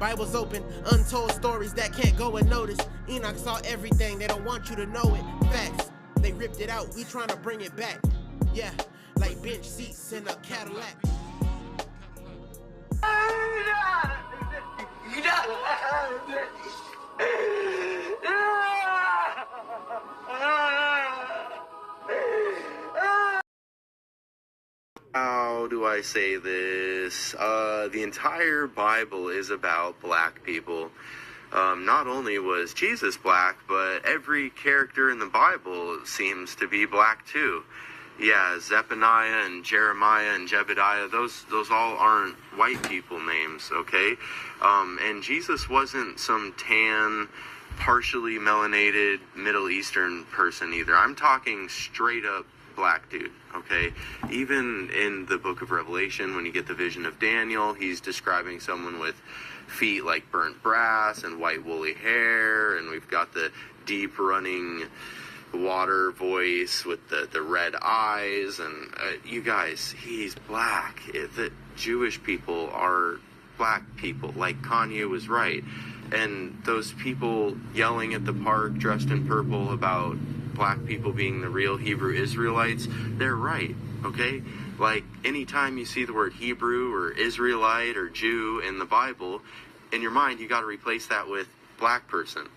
Bible's open, untold stories that can't go unnoticed. Enoch saw everything, they don't want you to know it. Facts, they ripped it out, we trying to bring it back. Yeah, like bench seats in a Cadillac. How do I say this? The entire Bible is about black people. Not only was Jesus black, but every character in the Bible seems to be black too. Yeah, Zephaniah and Jeremiah and Jebediah, those all aren't white people names, okay? And Jesus wasn't some tan, partially melanated Middle Eastern person either. I'm talking straight up black dude, okay? Even in the book of Revelation, when you get the vision of Daniel, he's describing someone with feet like burnt brass and white woolly hair, and we've got the deep running water voice with the red eyes, and you guys, he's black. The Jewish people are black people, like Kanye was right. And those people yelling at the park dressed in purple about black people being the real Hebrew Israelites, they're right, okay? Like, anytime you see the word Hebrew or Israelite or Jew in the Bible, in your mind, you got to replace that with black person.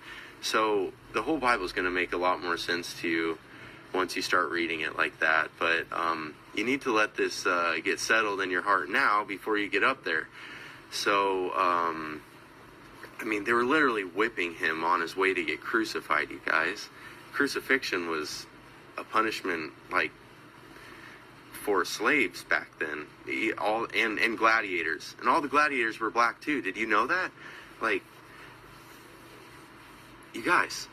So the whole Bible is going to make a lot more sense to you once you start reading it like that. But you need to let this get settled in your heart now before you get up there. So, I mean, they were literally whipping him on his way to get crucified, you guys. Crucifixion was a punishment, like, for slaves back then. And gladiators. And all the gladiators were black, too. Did you know that? Like, you guys,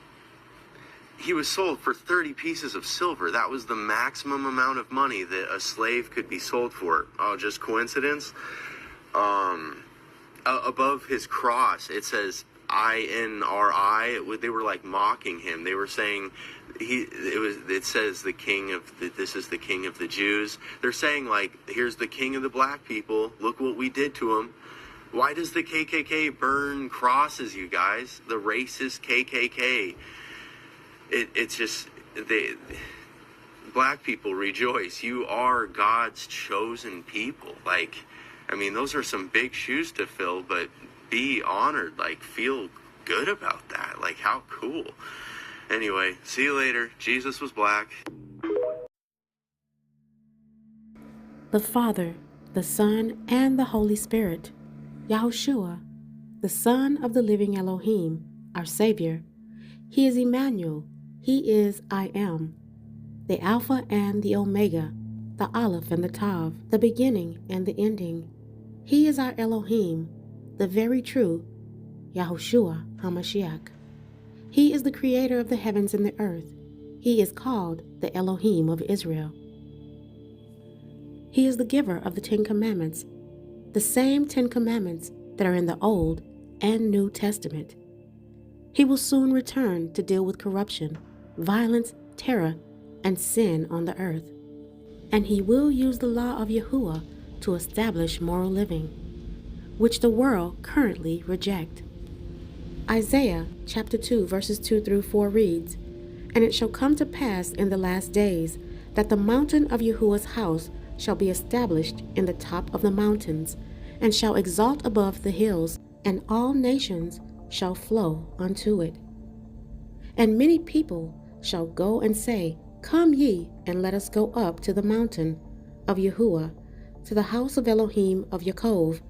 he was sold for 30 pieces of silver. That was the maximum amount of money that a slave could be sold for. Oh, just coincidence? Above his cross, it says INRI. They were like mocking him. They were saying it says this is the king of the Jews. They're saying, like, here's the king of the black people. Look what we did to him. Why does the KKK burn crosses, you guys? The racist KKK. It's just, black people rejoice. You are God's chosen people. Like, I mean, those are some big shoes to fill, but be honored. Like, feel good about that. Like, how cool. Anyway, see you later. Jesus was black. The Father, the Son, and the Holy Spirit. Yahushua, the Son of the living Elohim, our Savior. He is Emmanuel. He is I Am, the Alpha and the Omega, the Aleph and the Tav, the beginning and the ending. He is our Elohim, the very true Yahushua Hamashiac. He is the creator of the heavens and the earth. He is called the Elohim of Israel. He is the giver of the 10 Commandments, the same 10 Commandments that are in the Old and New Testament. He will soon return to deal with corruption, violence, terror, and sin on the earth. And he will use the law of Yahuwah to establish moral living, which the world currently reject. Isaiah chapter 2 verses 2 through 4 reads, "And it shall come to pass in the last days that the mountain of Yahuwah's house shall be established in the top of the mountains, and shall exalt above the hills, and all nations shall flow unto it. And many people shall go and say, Come ye, and let us go up to the mountain of Yahuwah, to the house of Elohim of Yaakov,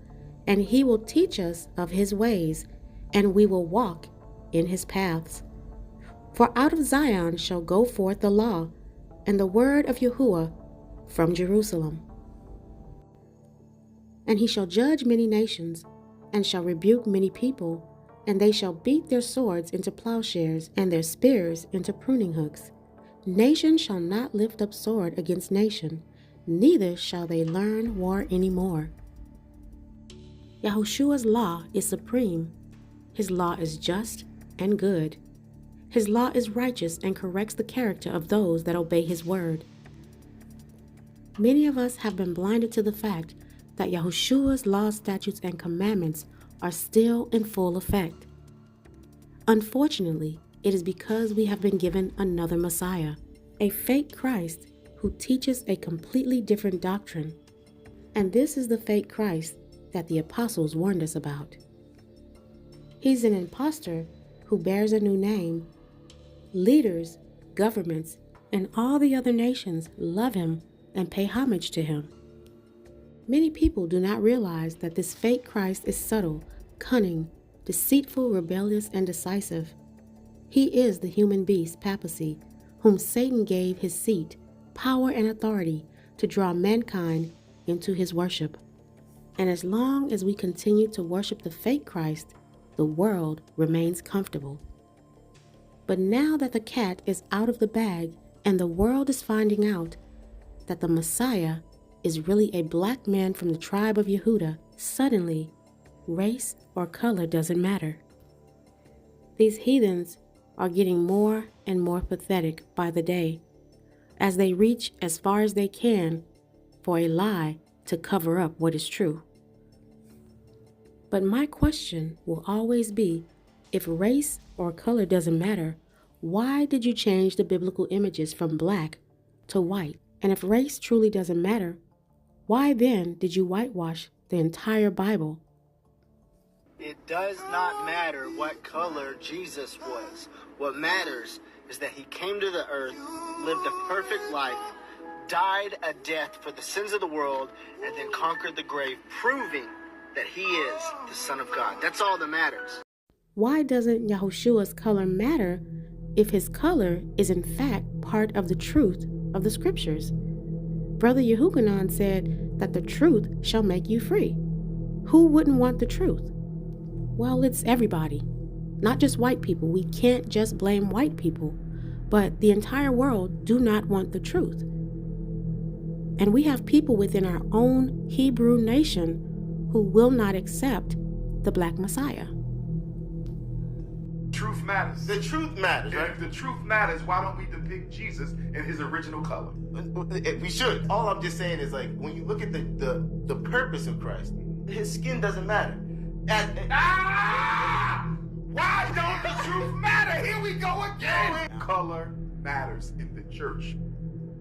and he will teach us of his ways, and we will walk in his paths. For out of Zion shall go forth the law, and the word of Yahuwah from Jerusalem. And he shall judge many nations, and shall rebuke many people, and they shall beat their swords into plowshares, and their spears into pruning hooks. Nation shall not lift up sword against nation, neither shall they learn war any more." Yahushua's law is supreme. His law is just and good. His law is righteous and corrects the character of those that obey his word. Many of us have been blinded to the fact that Yahushua's laws, statutes, and commandments are still in full effect. Unfortunately, it is because we have been given another Messiah, a fake Christ who teaches a completely different doctrine. And this is the fake Christ that the apostles warned us about. He's an impostor who bears a new name. Leaders, governments, and all the other nations love him and pay homage to him. Many people do not realize that this fake Christ is subtle, cunning, deceitful, rebellious, and decisive. He is the human beast, papacy, whom Satan gave his seat, power, and authority to draw mankind into his worship. And as long as we continue to worship the fake Christ, the world remains comfortable. But now that the cat is out of the bag and the world is finding out that the Messiah is really a black man from the tribe of Yehuda, suddenly race or color doesn't matter. These heathens are getting more and more pathetic by the day as they reach as far as they can for a lie to cover up what is true. But my question will always be, if race or color doesn't matter, why did you change the biblical images from black to white? And if race truly doesn't matter, why then did you whitewash the entire Bible? It does not matter what color Jesus was. What matters is that he came to the earth, lived a perfect life, died a death for the sins of the world, and then conquered the grave, proving that he is the Son of God. That's all that matters. Why doesn't Yahushua's color matter if his color is in fact part of the truth of the scriptures? Brother Yehukanan said that the truth shall make you free. Who wouldn't want the truth? Well, it's everybody, not just white people. We can't just blame white people, but the entire world do not want the truth. And we have people within our own Hebrew nation who will not accept the black Messiah. Truth matters. The truth matters, And right? if the truth matters, why don't we depict Jesus in his original color? We should. All I'm just saying is, like, when you look at the purpose of Christ, his skin doesn't matter. Why don't the truth matter? Here we go again. Color matters in the church.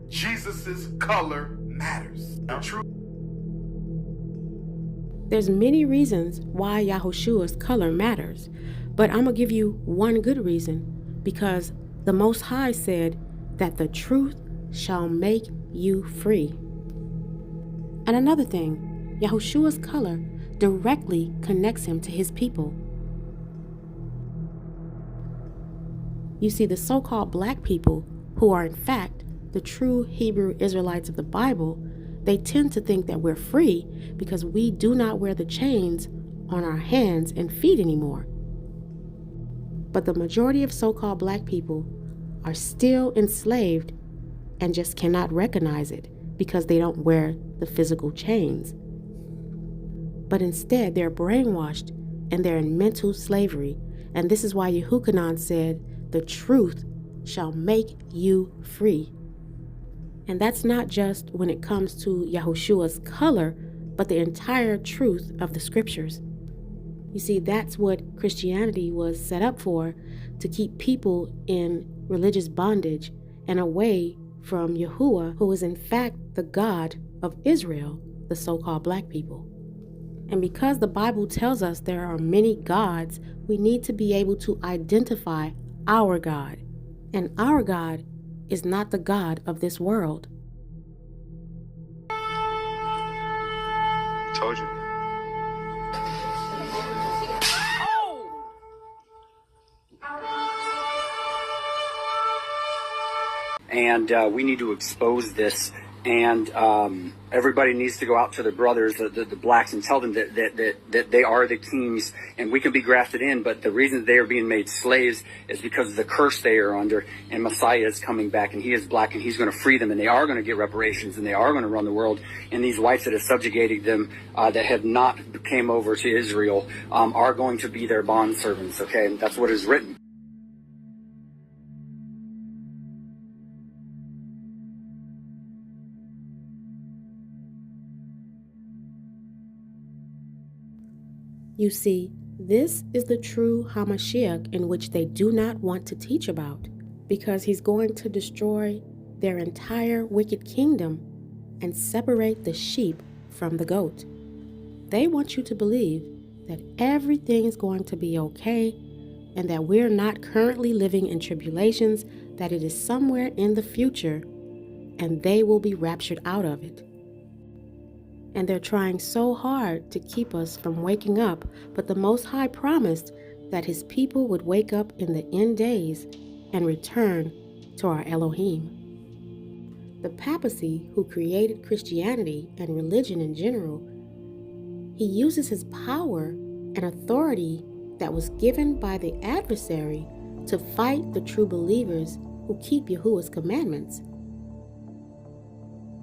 Jesus's color matters. The truth. There's many reasons why Yahushua's color matters, but I'm going to give you one good reason, because the Most High said that the truth shall make you free. And another thing, Yahushua's color directly connects him to his people. You see, the so-called black people, who are in fact the true Hebrew Israelites of the Bible, they tend to think that we're free because we do not wear the chains on our hands and feet anymore. But the majority of so-called black people are still enslaved and just cannot recognize it because they don't wear the physical chains. But instead, they're brainwashed and they're in mental slavery. And this is why Yehukanan said, the truth shall make you free. And that's not just when it comes to Yahushua's color, but the entire truth of the scriptures. You see, that's what Christianity was set up for, to keep people in religious bondage and away from Yahuwah, who is in fact the God of Israel, the so-called black people. And because the Bible tells us there are many gods, we need to be able to identify our God. And our God is not the God of this world. Told you. And we need to expose this, and everybody needs to go out to their brothers, the blacks, and tell them that they are the kings, and we can be grafted in, but the reason they are being made slaves is because of the curse they are under, and Messiah is coming back, and he is black, and he's going to free them, and they are going to get reparations, and they are going to run the world, and these whites that have subjugated them, that have not came over to Israel, are going to be their bondservants, okay? And that's what is written. You see, this is the true Hamashiac in which they do not want to teach about, because he's going to destroy their entire wicked kingdom and separate the sheep from the goat. They want you to believe that everything is going to be okay and that we're not currently living in tribulations, that it is somewhere in the future and they will be raptured out of it. And they're trying so hard to keep us from waking up, but the Most High promised that his people would wake up in the end days and return to our Elohim. The papacy, who created Christianity and religion in general, he uses his power and authority that was given by the adversary to fight the true believers who keep Yahuwah's commandments.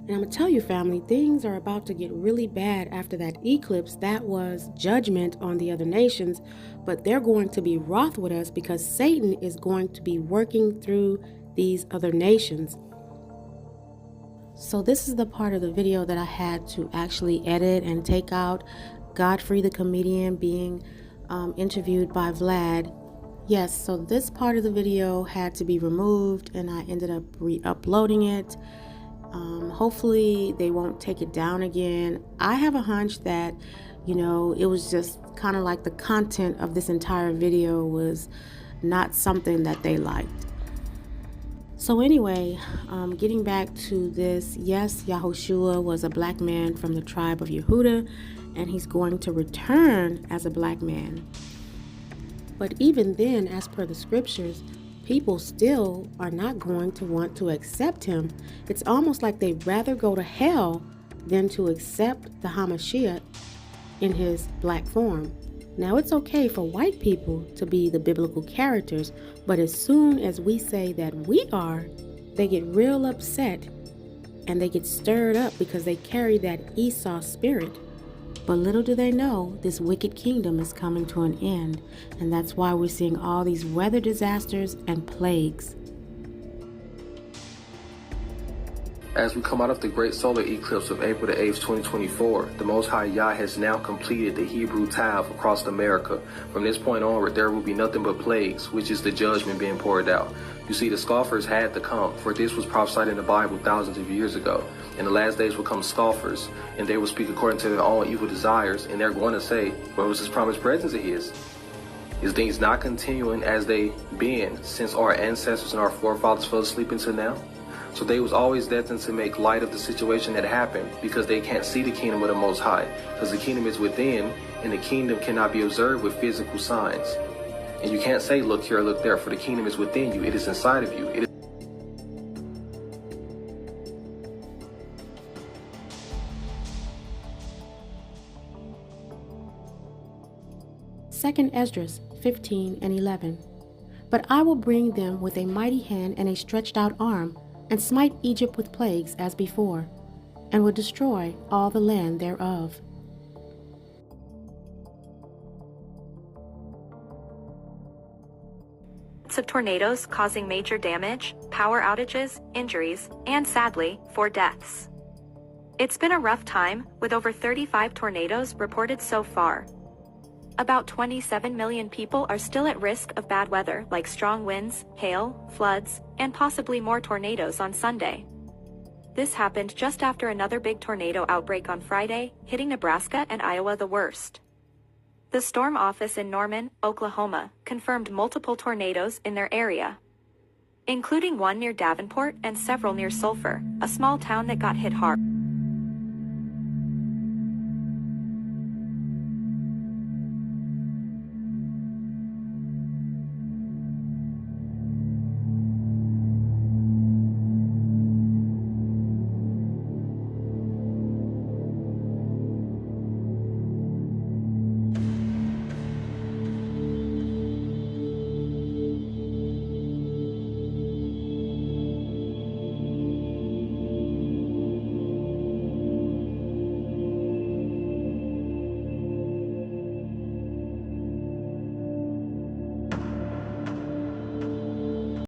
And I'm going to tell you, family, things are about to get really bad after that eclipse. That was judgment on the other nations, but they're going to be wroth with us because Satan is going to be working through these other nations. So this is the part of the video that I had to actually edit and take out. Godfrey the comedian being interviewed by Vlad. Yes, so this part of the video had to be removed and I ended up re-uploading it. Hopefully they won't take it down again. I have a hunch that, it was just kind of like the content of this entire video was not something that they liked. So anyway, getting back to this, yes, Yahushua was a black man from the tribe of Yehuda, and he's going to return as a black man. But even then, as per the scriptures, people still are not going to want to accept him. It's almost like they'd rather go to hell than to accept the Hamashiach in his black form. Now, it's okay for white people to be the biblical characters, but as soon as we say that we are, they get real upset and they get stirred up because they carry that Esau spirit. But little do they know, this wicked kingdom is coming to an end, and that's why we're seeing all these weather disasters and plagues. As we come out of the great solar eclipse of April the 8th, 2024, the Most High Yah has now completed the Hebrew Tav across America. From this point onward, there will be nothing but plagues, which is the judgment being poured out. You see, the scoffers had to come, for this was prophesied in the Bible thousands of years ago. In the last days will come scoffers, and they will speak according to their own evil desires, and they're going to say, where was this promised presence of his? Is things not continuing as they been since our ancestors and our forefathers fell asleep until now? So they was always destined to make light of the situation that happened because they can't see the kingdom of the Most High, because the kingdom is within, and the kingdom cannot be observed with physical signs. And you can't say, look here, look there, for the kingdom is within you. It is inside of you. It is Second Esdras 15 and 11. But I will bring them with a mighty hand and a stretched out arm, and smite Egypt with plagues as before, and will destroy all the land thereof. Of tornadoes causing major damage, power outages, injuries, and sadly, 4 deaths. It's been a rough time, with over 35 tornadoes reported so far. About 27 million people are still at risk of bad weather like strong winds, hail, floods, and possibly more tornadoes on Sunday. This happened just after another big tornado outbreak on Friday, hitting Nebraska and Iowa the worst. The storm office in Norman, Oklahoma, confirmed multiple tornadoes in their area, including one near Davenport and several near Sulphur, a small town that got hit hard.